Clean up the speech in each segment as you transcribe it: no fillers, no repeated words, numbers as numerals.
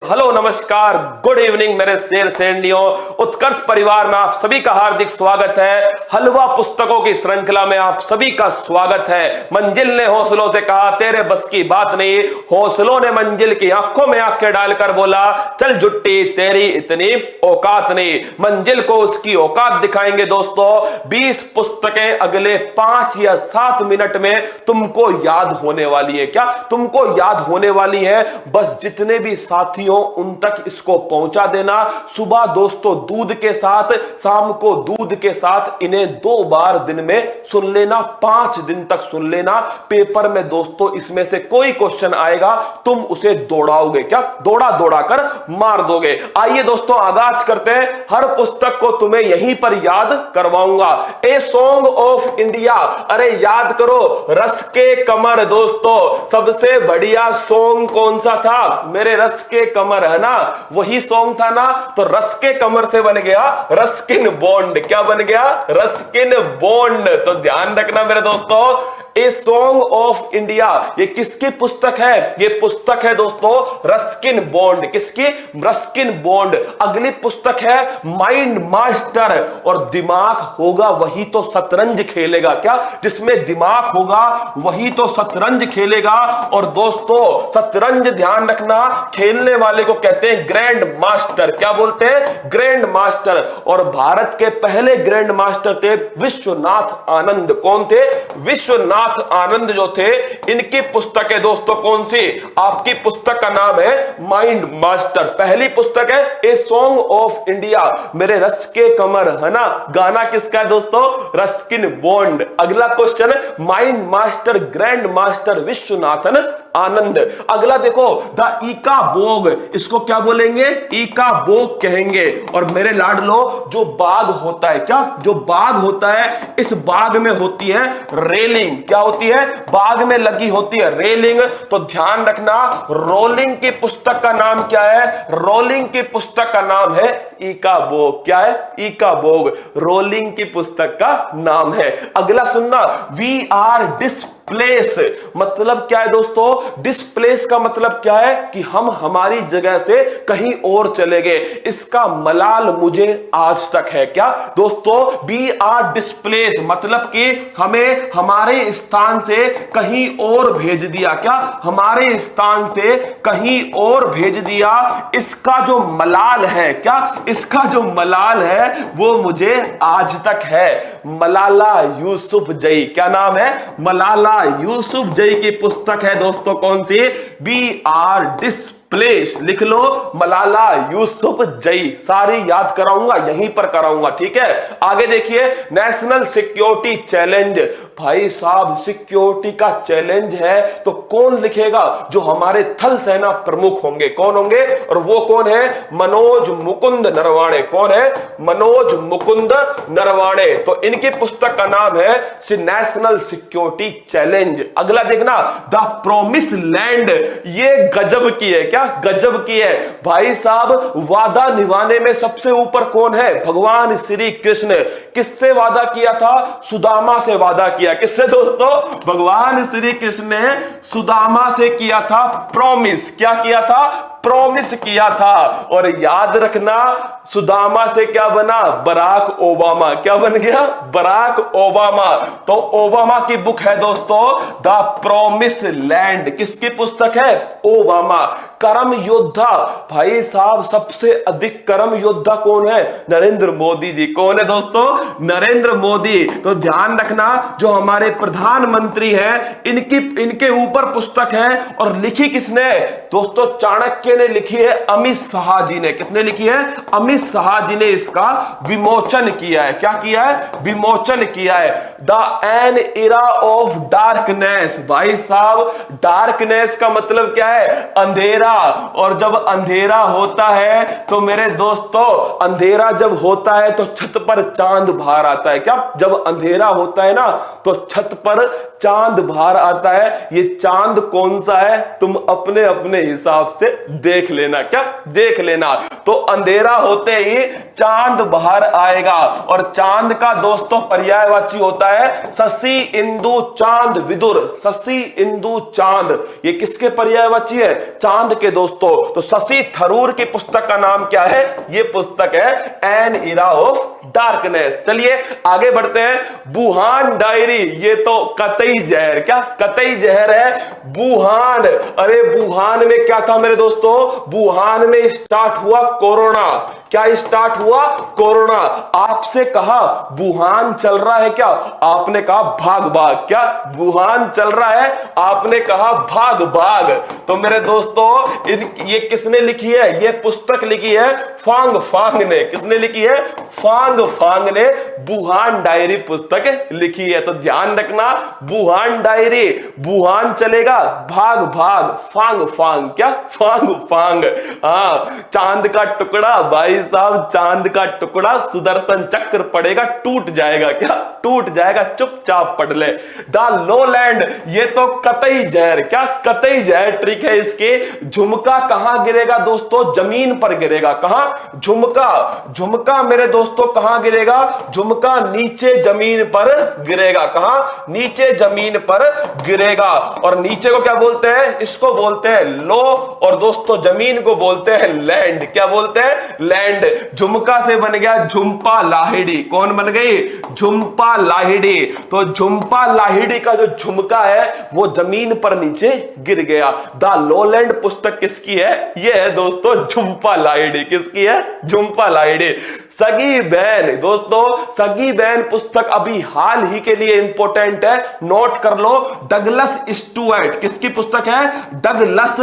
Hello नमस्कार good evening मेरे शेर सेंडियों। उत्कर्ष परिवार में आप सभी का हार्दिक स्वागत है। हलवा पुस्तकों की श्रृंखला में आप सभी का स्वागत है। मंजिल ने हौसलों से कहा तेरे बस की बात नहीं, हौसलों ने मंजिल की आंखों में आंखें डालकर बोला चल जुट्टी तेरी इतनी औकात नहीं। मंजिल को उसकी औकात दिखाएंगे दोस्तों। 20 पुस्तकें अगले 5 या 7 मिनट में तुमको याद होने वाली है। क्या तुमको याद होने वाली है? बस जितने भी साथियों उन तक इसको पहुंचा देना। सुबह दोस्तों दूध के साथ, शाम को दूध के साथ, इन्हें 2 बार दिन में सुन लेना, 5 दिन तक सुन लेना। पेपर में दोस्तों इसमें से कोई क्वेश्चन आएगा तुम उसे दौड़ाओगे, क्या दौड़ा दौड़ा कर मार दोगे। आइए दोस्तों आगाज करते हैं। हर पुस्तक को तुम्हें यहीं पर याद करवाऊंगा। ए सॉन्ग ऑफ इंडिया, अरे याद करो रस के कमर। दोस्तों सबसे बढ़िया सॉन्ग कौन सा था? मेरे रस के कमर है ना, वही सॉन्ग था ना। तो रस के कमर से बन गया रस्किन बॉन्ड। क्या बन गया? Ruskin bond. तो ध्यान रखना मेरे दोस्तों, ए सॉन्ग ऑफ इंडिया ये किसकी पुस्तक है? ये पुस्तक है दोस्तों रस्किन बॉन्ड। किसकी? Ruskin bond. अगली पुस्तक है माइंड मास्टर। और दिमाग होगा वही तो शतरंज खेलेगा। क्या? जिसमें दिमाग होगा वही तो शतरंज खेलेगा। और दोस्तों शतरंज ध्यान रखना, खेलने वाले को कहते हैं ग्रैंड मास्टर। क्या बोलते हैं? Grand master. और भारत के पहले ग्रैंड मास्टर थे विश्वनाथ आनंद। कौन थे? विश्वनाथ आनंद जो थे। इनकी पुस्तक है दोस्तों कौन सी? आपकी पुस्तक का नाम है माइंड मास्टर। पहली पुस्तक है ए सॉन्ग ऑफ इंडिया, मेरे रस के कमर है ना। गाना किसका है दोस्तों? Ruskin Bond. अगला क्वेश्चन है mind master grand master Viswanathan Anand. अगला देखो द ईका बोग, इसको क्या बोलेंगे? ईका बोग कहेंगे। और मेरे लाडलो जो बाग होता है, क्या जो बाग होता है, इस बाग में होती है रेलिंग। क्या होती है? बाग में लगी होती है रेलिंग। तो ध्यान रखना रोलिंग की पुस्तक का नाम क्या है? रोलिंग की पुस्तक का नाम है ईका बोग। क्या है? ईका बोग रोलिंग की पुस्तक का नाम है। अगला सुनना, वी आर डिस्प्लेस मतलब क्या है दोस्तों? डिस्प्लेस का मतलब क्या है? कि हम हमारी जगह से कहीं और चले गए। इसका मलाल मुझे आज तक है। क्या दोस्तों? वी आर डिस्प्लेस मतलब कि हमें हमारे स्थान से कहीं और भेज दिया। क्या? हमारे स्थान से कहीं और भेज दिया। इसका जो मलाल है, क्या इसका जो मलाल है वो मुझे आज तक है। मलाला यूसुफजई। क्या नाम है? मलाला यूसुफजई की पुस्तक है दोस्तों कौन सी? We are displace. लिख लो मलाला यूसुफजई। सारी याद कराऊंगा, यहीं पर कराऊंगा, ठीक है। आगे देखिए नेशनल सिक्योरिटी चैलेंज। भाई साहब सिक्योरिटी का चैलेंज है तो कौन लिखेगा? जो हमारे थल सेना प्रमुख होंगे। कौन होंगे? और वो कौन है? मनोज मुकुंद नरवाणे। कौन है? मनोज मुकुंद नरवाणे। तो इनकी पुस्तक का नाम है नेशनल सिक्योरिटी चैलेंज। अगला देखना द प्रोमिस लैंड। ये गजब की है। क्या गजब की है? भाई साहब वादा निभाने में सबसे ऊपर कौन है? भगवान श्री कृष्ण। किससे वादा किया था? सुदामा से वादा किया। किससे दोस्तों? भगवान श्री कृष्ण ने सुदामा से किया था प्रॉमिस। क्या किया था? प्रॉमिस किया था। और याद रखना सुदामा से क्या बना? Barack Obama. क्या बन गया? Barack Obama. तो ओबामा की बुक है दोस्तों द प्रॉमिस लैंड। किसकी पुस्तक है? ओबामा। कर्म योद्धा। भाई साहब सबसे अधिक कर्म योद्धा कौन है? नरेंद्र मोदी जी। कौन है दोस्तों? नरेंद्र मोदी। तो ध्यान रखना जो हमारे प्रधानमंत्री हैं इनके ऊपर पुस्तक है। और लिखी किसने? दोस्तों चाणक्य ने लिखी है अमित शाह जी ने। किसने लिखी है? अमित शाह जी ने इसका विमोचन किया है। क्या किया है? विमोचन किया है। The N era of darkness. भाई साहब डार्कनेस का मतलब क्या है? अंधेरा। और जब अंधेरा होता है तो मेरे दोस्तों अंधेरा जब होता है तो छत पर चांद बाहर आता है। क्या? जब अंधेरा होता है ना तो छत पर चांद बाहर आता है। ये चांद कौन सा है तुम अपने अपने हिसाब से देख लेना, क्या देख लेना। तो अंधेरा होते ही चांद बाहर आएगा और चांद का दोस्तों पर्यायवाची होता है शशि इंदु चांद विदुर। शशि इंदु चांद ये किसके पर्यायवाची है? चांद के दोस्तों। तो शशि थरूर की पुस्तक का नाम क्या है? ये पुस्तक है एन इरा ऑफ डार्कनेस। चलिए आगे बढ़ते हैं। वुहान डायरी, ये तो कतई जहर, क्या कतई जहर है वुहान। अरे वुहान में क्या था मेरे दोस्तों? वुहान में स्टार्ट हुआ कोरोना। क्या स्टार्ट हुआ? कोरोना। आपसे कहा वुहान चल रहा है क्या? आपने कहा भाग भाग। क्या वुहान चल रहा है? आपने कहा भाग भाग। तो मेरे दोस्तों ये किसने लिखी है? ये पुस्तक लिखी है फांग फांग ने। किसने लिखी है? फांग फांग ने वुहान डायरी पुस्तक लिखी है। तो ध्यान रखना, वुहान डायरी, वुहान चलेगा भाग भाग, फांग फांग। क्या फांग फांग। हाँ, चांद का टुकड़ा भाई साहब, चांद का टुकड़ा सुदर्शन चक्र पड़ेगा टूट जाएगा। क्या टूट जाएगा? चुपचाप पढ़ ले। द लोलैंड, ये तो कतई जहर, क्या कतई जहर ट्रिक है इसके। झुमका कहां गिरेगा दोस्तों? जमीन पर गिरेगा। कहां? झुमका, झुमका मेरे दोस्तों कहां गिरेगा? झुमका नीचे जमीन पर गिरेगा। कहां? नीचे जमीन पर गिरेगा। और नीचे को क्या बोलते हैं? इसको बोलते हैं लो, और दोस्तों जमीन को बोलते हैं लैंड। क्या बोलते हैं? लैंड। झुमका से बन गया झुंपा लाहिड़ी। कौन बन गई? झुंपा लाहिड़ी। तो झुंपा लाहिड़ी का जो झुमका है वो जमीन पर नीचे गिर गया। द लोलैंड पुस्तक किसकी है? ये है दोस्तों झुंपा लाहिड़ी। किसकी है? झुंपा लाहिड़ी। सगी बहन, दोस्तों सगी बहन पुस्तक अभी हाल ही के लिए इंपॉर्टेंट है, नोट कर लो। डगलस स्टुअर्ट, किसकी पुस्तक है? डगलस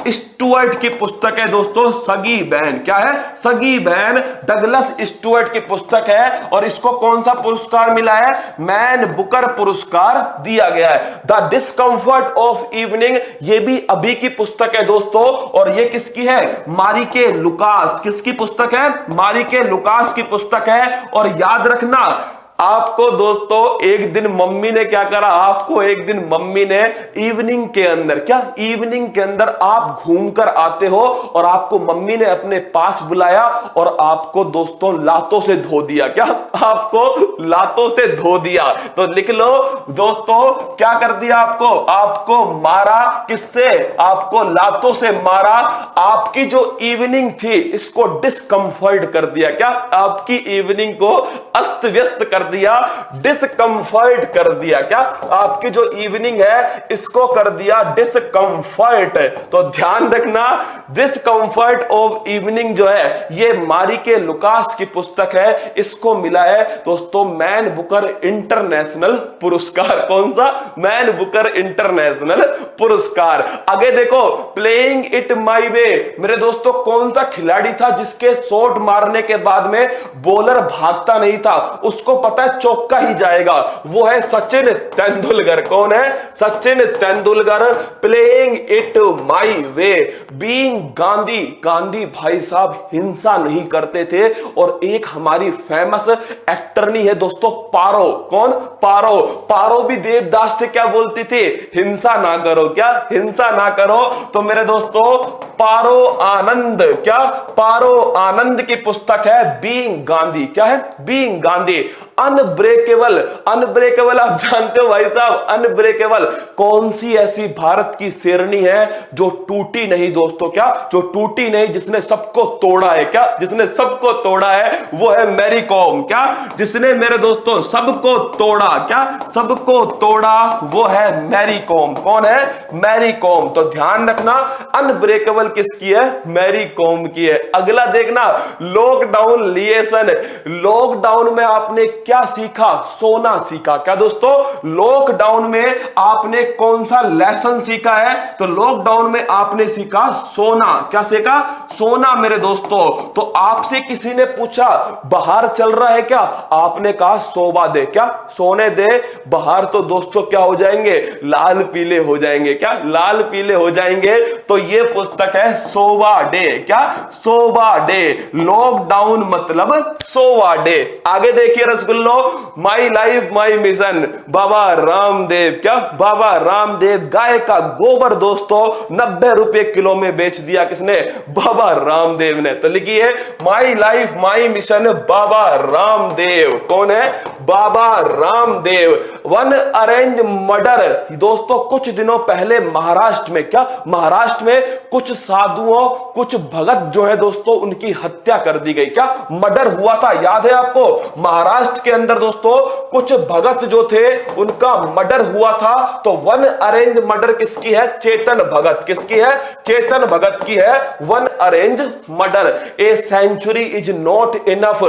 स्टुअर्ट की पुस्तक है दोस्तों सगी बहन। क्या है? सगी बहन डगलस स्टुअर्ट की पुस्तक है। और इसको कौन सा पुरस्कार मिला है? मैन बुकर पुरस्कार दिया गया है। द डिस्कंफर्ट ऑफ इवनिंग, ये भी अभी की पुस्तक है दोस्तों। और ये किसकी है? मारिके लुकास। किसकी पुस्तक है? मारिके लुकास की पुस्तक है। और याद रखना, आपको दोस्तों एक दिन मम्मी ने क्या करा? आपको एक दिन मम्मी ने इवनिंग के अंदर, क्या इवनिंग के अंदर आप घूमकर आते हो और आपको मम्मी ने अपने पास बुलाया और आपको दोस्तों लातों से धो दिया। क्या आपको लातों से धो दिया? तो लिख लो दोस्तों, क्या कर दिया आपको? आपको मारा। किससे? आपको लातों से मारा। आपकी जो इवनिंग थी इसको डिस्कंफर्ट कर दिया। क्या आपकी इवनिंग को अस्त व्यस्त कर दिया, डिस्कंफर्ट कर दिया। क्या आपकी जो इवनिंग है इसको कर दिया डिस्कंफर्ट। तो ध्यान रखना, डिस्कंफर्ट ऑफ इवनिंग जो है ये मारिके लुकास की पुस्तक है। इसको मिला है दोस्तों मैन बुकर इंटरनेशनल पुरस्कार। कौन सा? मैन बुकर इंटरनेशनल पुरस्कार। आगे देखो, प्लेइंग इट माई वे, मेरे दोस्तों कौन सा खिलाड़ी था जिसके शॉट मारने के बाद में बॉलर भागता नहीं था? उसको पता है चौका ही जाएगा। वो है सचिन तेंदुलकर। कौन है? Sachin Tendulkar. Playing it my way, being Gandhi, Gandhi भाई साहब हिंसा नहीं करते थे। और एक हमारी फेमस एक्टरनी है दोस्तों पारो। कौन? पारो। पारो भी देवदास से क्या बोलती थी? हिंसा ना करो। क्या? हिंसा ना करो। तो मेरे दोस्तों पारो आनंद, क्या पारो आनंद की पुस्तक है बीइंग गांधी। क्या है? बीइंग गांधी। अनब्रेकेबल, अनब्रेकेबल आप जानते हो भाई साहब, अनब्रेकेबल कौन सी ऐसी भारत की शेरनी है जो टूटी नहीं दोस्तों? क्या जो टूटी नहीं, जिसने सबको तोड़ा है? क्या जिसने सबको तोड़ा है? वो है मैरी कॉम। क्या जिसने मेरे दोस्तों सबको तोड़ा? क्या सबको तोड़ा? वो है मैरी कॉम। कौन है? मैरी कॉम। तो ध्यान रखना, अनब्रेकेबल किसकी है? मैरी कॉम की है। अगला देखना, लॉकडाउन लिएशन। लॉकडाउन में आपने क्या सीखा? सोना सीखा। क्या दोस्तों? लॉकडाउन में आपने कौन सा लेसन सीखा है? तो लॉकडाउन में आपने सीखा सोना। क्या सीखा? सोना मेरे दोस्तों। तो आपसे किसी ने पूछा बाहर चल रहा है क्या? आपने कहा सोबा दे। क्या? सोने दे। बाहर तो दोस्तों क्या हो जाएंगे? लाल पीले हो जाएंगे। क्या? लाल पीले हो जाएंगे। तो ये पुस्तक है सोबा डे। क्या? सोबा डे। लॉकडाउन मतलब सोबा डे। आगे देखिए रसगुल्लो, लो, my life my mission, Baba Ramdev. क्या? बाबा रामदेव। गाय का गोबर दोस्तों 90 रुपए किलो में बेच दिया किसने? बाबा रामदेव ने। तो लिखिए my life my mission, Baba Ramdev. कौन है? Baba Ramdev. One arrange murder दोस्तों कुछ दिनों पहले महाराष्ट्र में, क्या महाराष्ट्र में कुछ साधुओं, कुछ भगत जो है दोस्तों उनकी हत्या कर दी गई। क्या मर्डर हुआ था? याद है आपको? महाराष्ट्र के अंदर दोस्तों कुछ भगत जो थे उनका मर्डर हुआ था। तो वन अरेंज मर्डर किसकी है? चेतन भगत। किसकी है? चेतन भगत की है one arrange murder. A century is not enough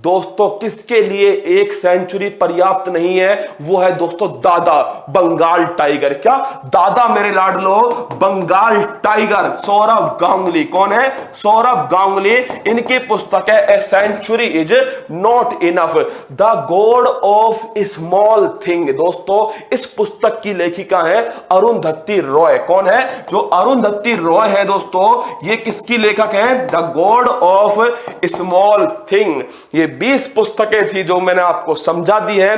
दोस्तों, किसके लिए एक सेंचुरी पर्याप्त नहीं है? वो है दोस्तों दादा बंगाल टाइगर। क्या? दादा मेरे लाडलो बंगाल टाइगर, सौरभ गांगुली। कौन है? सौरभ गांगुली। इनकी पुस्तक है a century is not enough, the god of small thing. दोस्तों इस पुस्तक की लेखिका है अरुंधति रॉय। कौन है? जो अरुंधति रॉय है दोस्तों, ये किसकी लेखक है? The god of small thing. ये 20 पुस्तकें थी जो मैंने आपको समझा दी है।